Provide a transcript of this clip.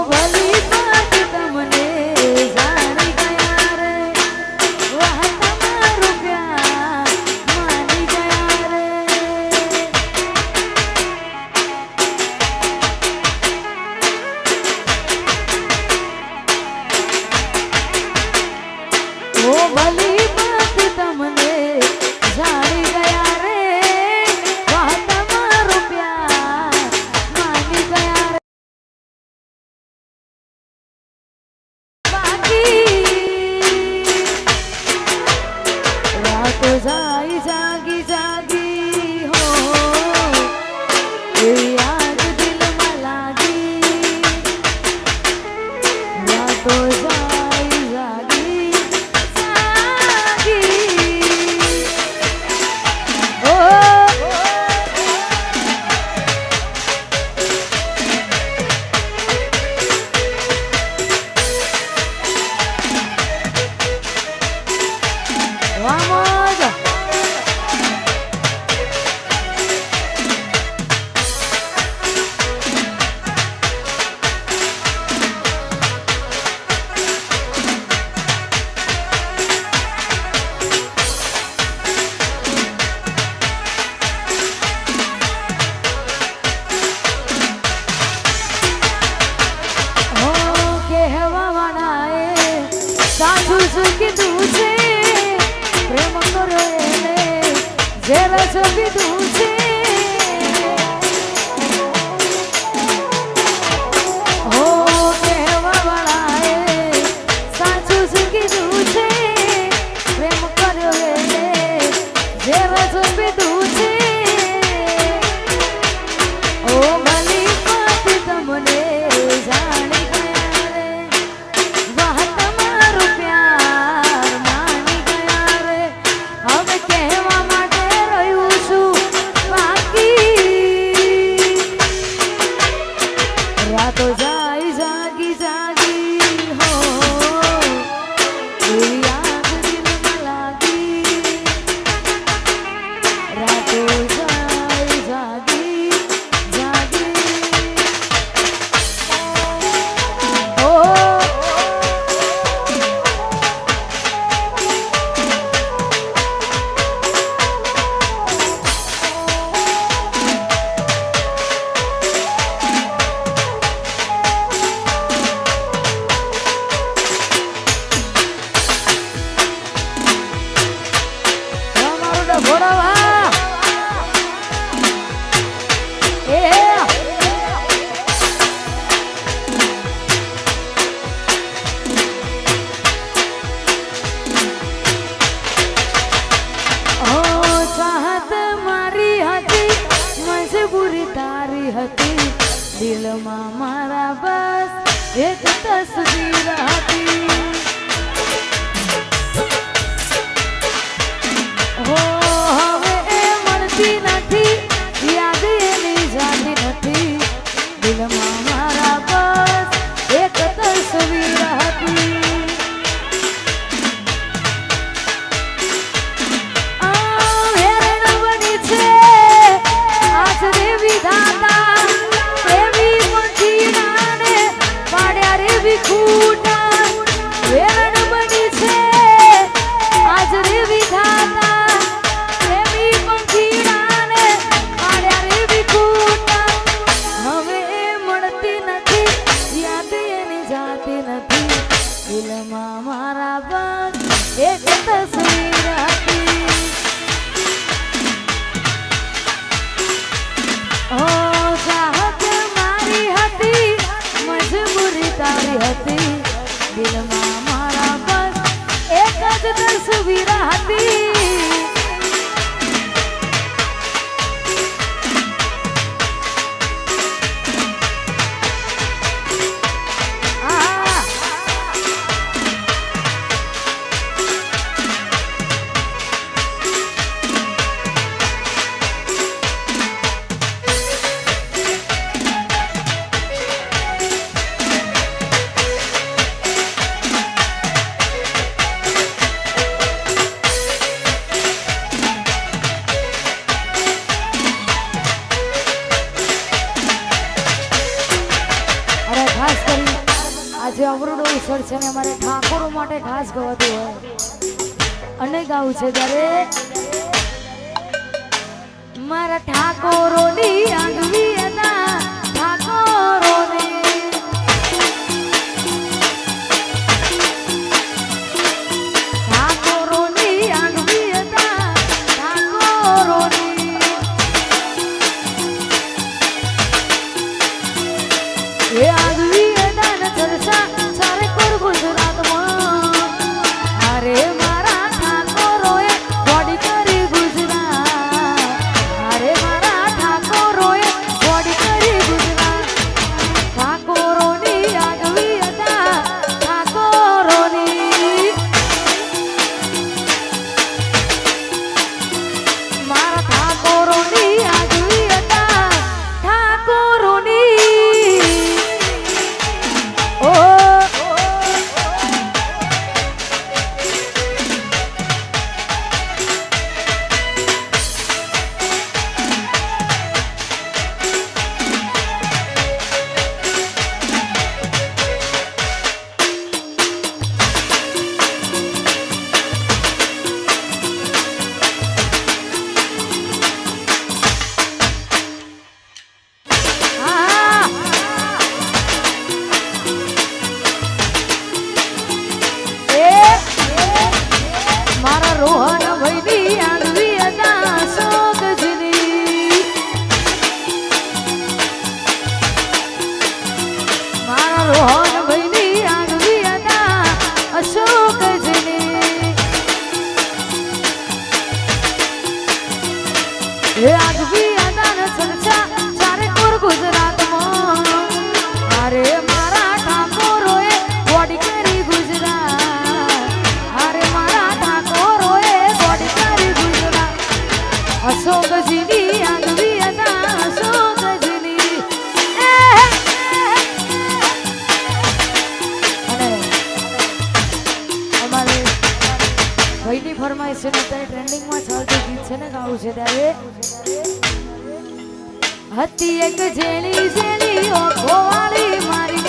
ભલી વાત તમને જાણી ગયા રે વાહ તમારું પ્યાર માની ગયા રે ઓ ભલી વાત તમને જાણી ગયા રે વાહ તમારું પ્યાર માની ગયા રે રાતો જાય જાગી જાગી હો એવી આગ દિલમાં લાગી રાતો જાય જાગી જાગી ઓ Vamos! Oh, કહેવા વાળાએ સાચું જ કીધું છે પ્રેમ કરો એને જરા જો કીધું છે હો કહેવા વાળાએ સાચું જ કીધું છે પ્રેમ કર્યો એને જરા જો કીધું છે ઓ ભલી વાત તમને જાણી ગયા રે વાહ તમારું પ્યાર માની ગયા રે હવે કહેવા માટે રહ્યું છું બાકી રાતો જાય જાગી જાગી હો એવી આગ દિલમાં લાગી રાતો જાય જાગી જાગી ઓ મારું ડભોડાવા એ ઓ ચાહત મારી હતી મજબૂરી તારી હતી દિલમાં મારા બસ એક તસવીર હતી હો હવે એ મળતી નથી યાદ એની જાતી નથી દિલમાં મારા બસ એક તસવીર હતી આ હેરણ બની છે આજ રે વિધાતા એવી પંખીડાને પાડ્યા રે વિખૂટા હેરણ બની છે આજ રે વિધાતા એવી પંખીડાને પાડ્યા રે વિખૂટા હવે એ મળતી નથી યાદ એની જાતી નથી દિલમાં મારા બસ એક તસવીર હતી ઓ ચાહત મારી હતી મજબૂરી તારી હતી દિલમાં મારા બસ એક જ તસવીર હતી આજે અવરોડો ઉછળ છે ને અમારે ઠાકોરો માટે ખાસ ગવાતું હોય અને ગાવું છે ત્યારે મારા ઠાકોરોની આગવી હતા ઠાકોરોની ઠાકોરોની આગવી હતા ઠાકોરોની એ આગવી હતા ને ચર્ચા ચારે કોર ગુજરાતમાં અરે મારા ઠાકોરોએ બોડી કરી ગુજરાત અરે મારા ઠાકોરોએ બોડી કરી ગુજરાત ઠાકોરોની આગવી હતા ઠાકોરોની મારા ઠાકોરોની આગવી હતા ઠાકોરોની મારા રોહન ભાઈની આગવી હતા શોકજની મારા રોહન ભાઈની આગવી હતા અશોકજની એ આગવી હતા ને ચર્ચા ચારે કોર ગુજરાતમાં અરે મારા ઠાકોરોએ બોડી કરી ગુજરાત અરે મારા ઠાકોરોએ બોડી કરી ગુજરાત અશોકજીની આગવી હતા અશોકજીની અને અમારે ભાઈની ફરમાઈશ છે ને અત્યારે ટ્રેન્ડિંગમાં ચાલતું ગીત છે ને ગાવું છે ત્યારે હતી એક ઝેલી ઝેલી ઓખો વાળી મારી